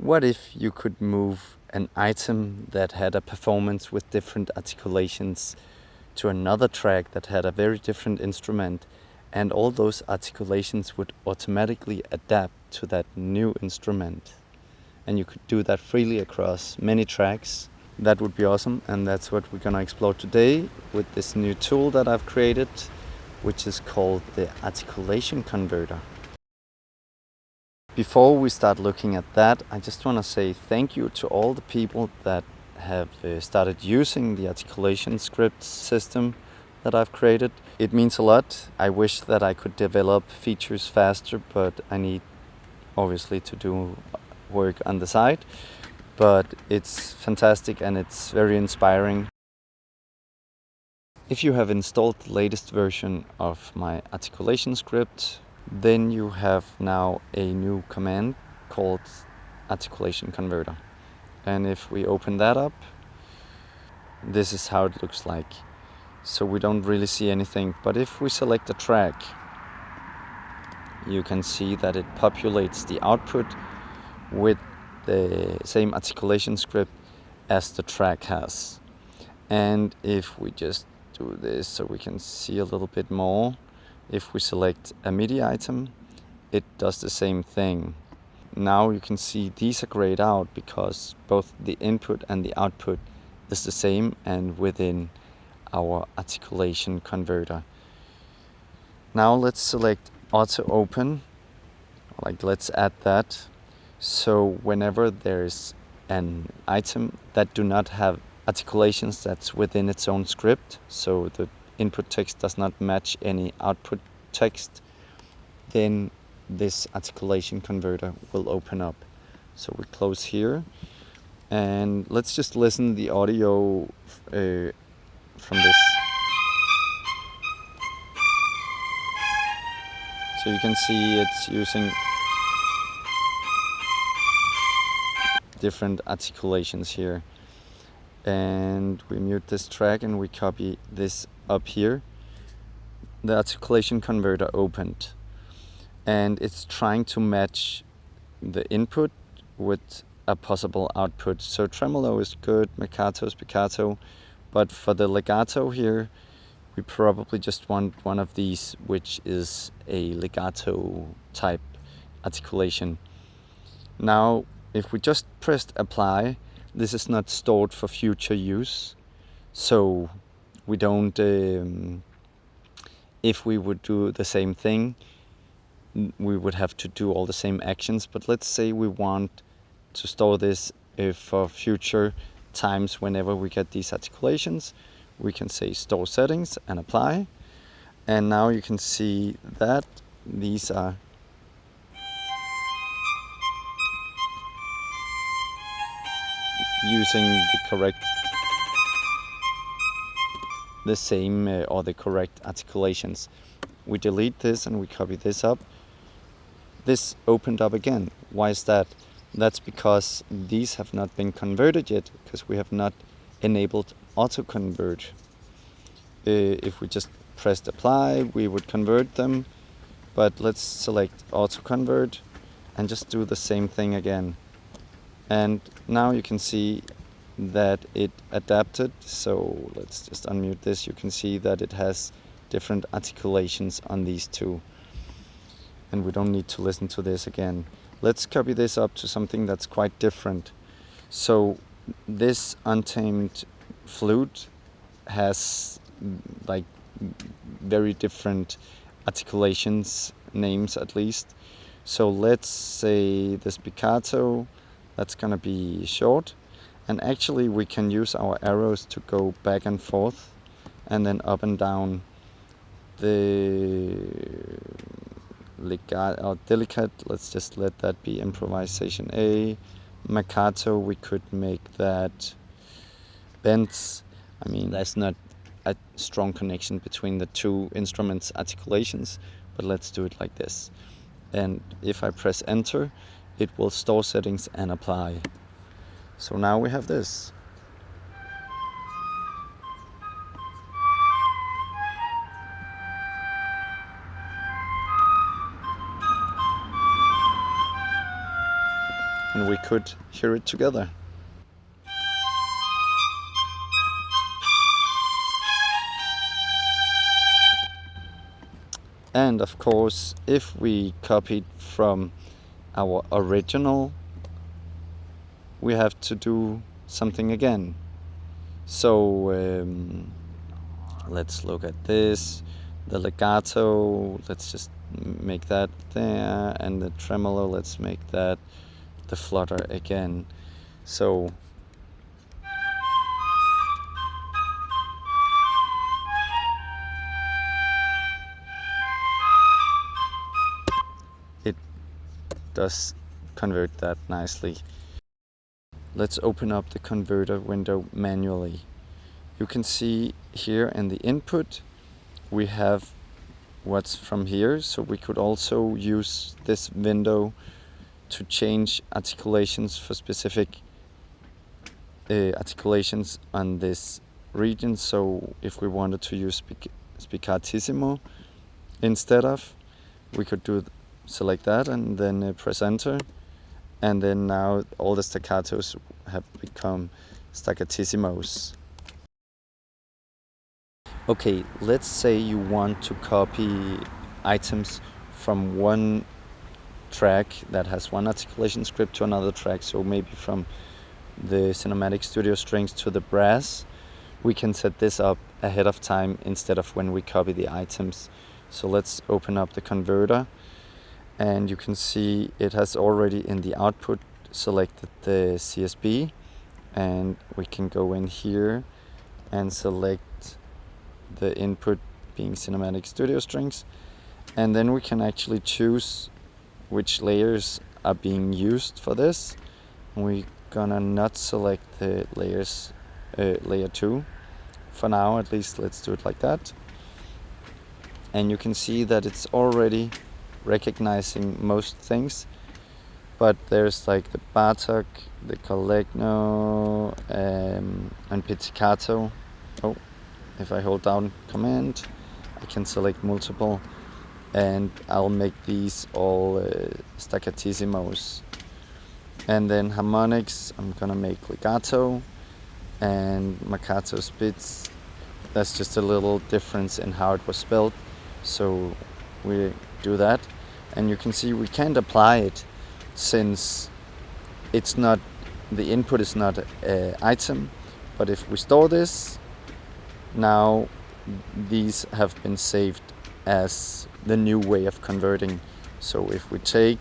What if you could move an item that had a performance with different articulations to another track that had a very different instrument, and all those articulations would automatically adapt to that new instrument? And you could do that freely across many tracks. That would be awesome, and that's what we're gonna explore today with this new tool that I've created, which is called the Articulation Converter. Before we start looking at that, I just want to say thank you to all the people that have started using the articulation script system that I've created. It means a lot. I wish that I could develop features faster, but I need obviously to do work on the side. But it's fantastic and it's very inspiring. If you have installed the latest version of my articulation script, then you have now a new command called Articulation Converter. And if we open that up, this is how it looks like. So we don't really see anything, but if we select a track, you can see that it populates the output with the same articulation script as the track has. And if we just do this so we can see a little bit more, if we select a MIDI item, it does the same thing. Now you can see these are grayed out because both the input and the output is the same and within our articulation converter. Now let's select auto open, let's add that. So whenever there's an item that do not have articulations that's within its own script, so the input text does not match any output text, then this articulation converter will open up. So we close here and let's just listen the audio from this. So you can see it's using different articulations here. And we mute this track and we copy this up here. The articulation converter opened and it's trying to match the input with a possible output. So tremolo is good, staccato is pizzicato, but for the legato here, we probably just want one of these, which is a legato type articulation. Now, if we just pressed apply, this is not stored for future use. So we don't, if we would do the same thing, we would have to do all the same actions. But let's say we want to store this for future times. Whenever we get these articulations, we can say store settings and apply. And now you can see that these are using the same or the correct articulations. We delete this and we copy this up. This opened up again. Why is that? That's because these have not been converted yet, because we have not enabled auto convert. If we just pressed apply, we would convert them, but let's select auto convert and just do the same thing again. And now you can see that it adapted. So let's just unmute this. You can see that it has different articulations on these two. And we don't need to listen to this again. Let's copy this up to something that's quite different. So this untamed flute has like very different articulations, names at least. So let's say this pizzicato, that's gonna be short. And actually we can use our arrows to go back and forth and then up and down. The legato or delicate, let's just let that be improvisation A. Staccato, we could make that bends. I mean, there's not a strong connection between the two instruments' articulations, but let's do it like this. And if I press enter, it will store settings and apply. So now we have this. and we could hear it together. And of course, if we copied from our original, we have to do something again. So let's look at this. The legato, let's just make that there, and the tremolo, let's make that the flutter again. So it does convert that nicely. Let's open up the converter window manually. You can see here in the input we have what's from here, so we could also use this window to change articulations for specific articulations on this region. So if we wanted to use spicatissimo instead of, we could select that and then press enter, and then now all the staccatos have become staccatissimos. Okay, let's say you want to copy items from one track that has one articulation script to another track, so maybe from the cinematic studio strings to the brass. We can set this up ahead of time instead of when we copy the items. So let's open up the converter, and you can see it has already in the output selected the CSB, and we can go in here and select the input being cinematic studio strings, and then we can actually choose which layers are being used for this. We're gonna not select the layers, layer 2 for now, at least. Let's do it like that, and you can see that it's already recognizing most things, but there's like the Bartok, the Collegno, and pizzicato. Oh, if I hold down command, I can select multiple, and I'll make these all staccatissimos. And then harmonics, I'm gonna make legato, and marcato spitz. That's just a little difference in how it was spelled, so we do that. And you can see we can't apply it since it's not, the input is not an item. But if we store this, now these have been saved as the new way of converting. So if we take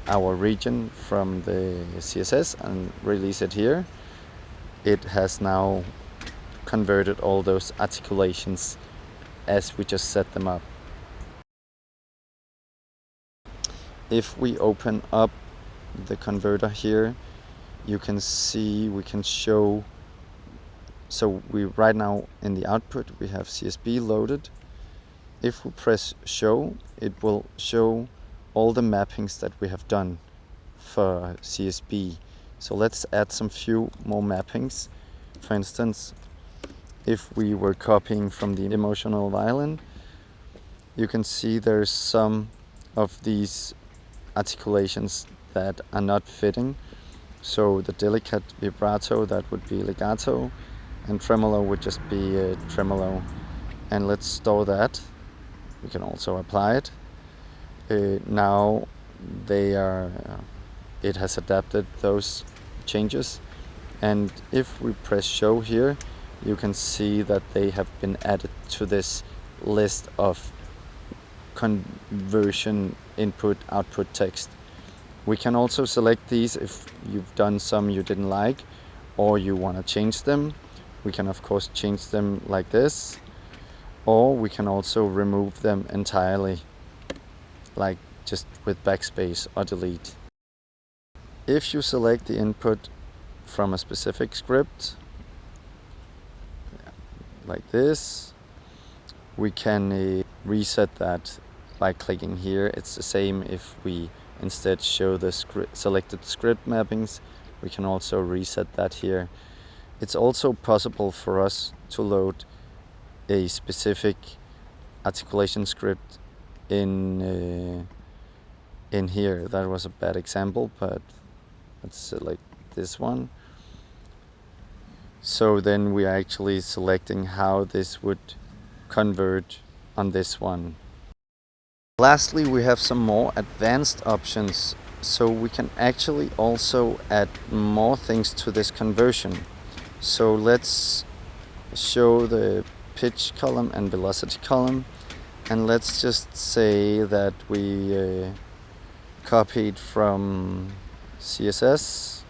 our region from the CSS and release it here, it has now converted all those articulations as we just set them up. If we open up the converter here, you can see we can show, so we right now in the output we have CSB loaded. If we press show, it will show all the mappings that we have done for CSB. So let's add some few more mappings. For instance, if we were copying from the emotional violin, you can see there's some of these articulations that are not fitting. So the delicate vibrato, that would be legato, and tremolo would just be tremolo. And let's store that. We can also apply it. Now it has adapted those changes, and if we press show here, you can see that they have been added to this list of conversion input output text. We can also select these if you've done some you didn't like or you want to change them. We can of course change them like this, or we can also remove them entirely, like just with backspace or delete. If you select the input from a specific script, like this, we can reset that by clicking here. It's the same if we instead show the selected script mappings. We can also reset that here. It's also possible for us to load a specific articulation script in in here. That was a bad example, but let's select this one. So then we are actually selecting how this would convert on this one. Lastly, we have some more advanced options, so we can actually also add more things to this conversion. So let's show the pitch column and velocity column, and let's just say that we copied from CSS.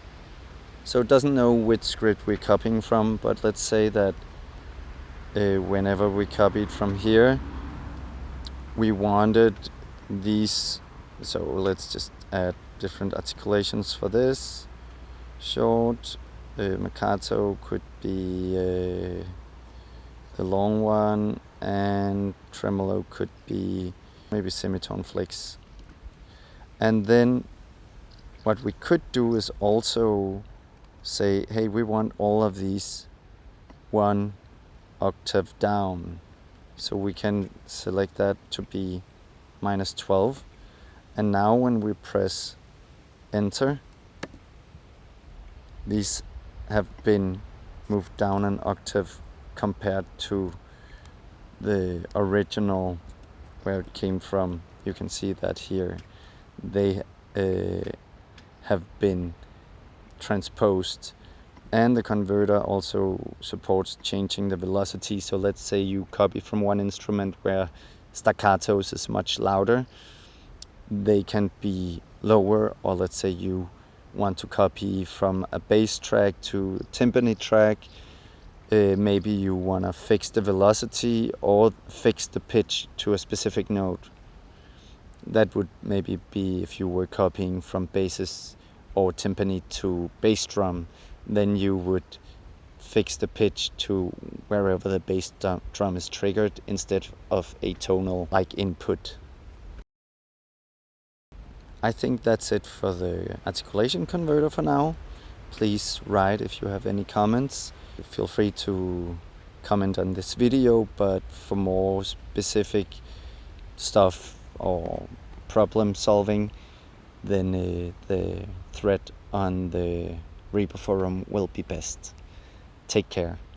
So it doesn't know which script we're copying from, but let's say that whenever we copied from here, we wanted these. So let's just add different articulations for this. Short, Mercato could be the long one, and tremolo could be maybe semitone flicks. And then what we could do is also say, hey, we want all of these 1 octave down. So we can select that to be -12. And now when we press enter, these have been moved down an octave compared to the original where it came from. You can see that here they have been transposed. And the converter also supports changing the velocity. So let's say you copy from one instrument where staccatos is much louder, they can be lower. Or let's say you want to copy from a bass track to a timpani track, maybe you want to fix the velocity or fix the pitch to a specific note. That would maybe be if you were copying from basses or timpani to bass drum, then you would fix the pitch to wherever the bass drum is triggered instead of a tonal like input. I think that's it for the articulation converter for now. Please write if you have any comments. Feel free to comment on this video, but for more specific stuff or problem solving, then the thread on the Reaper forum will be best. Take care.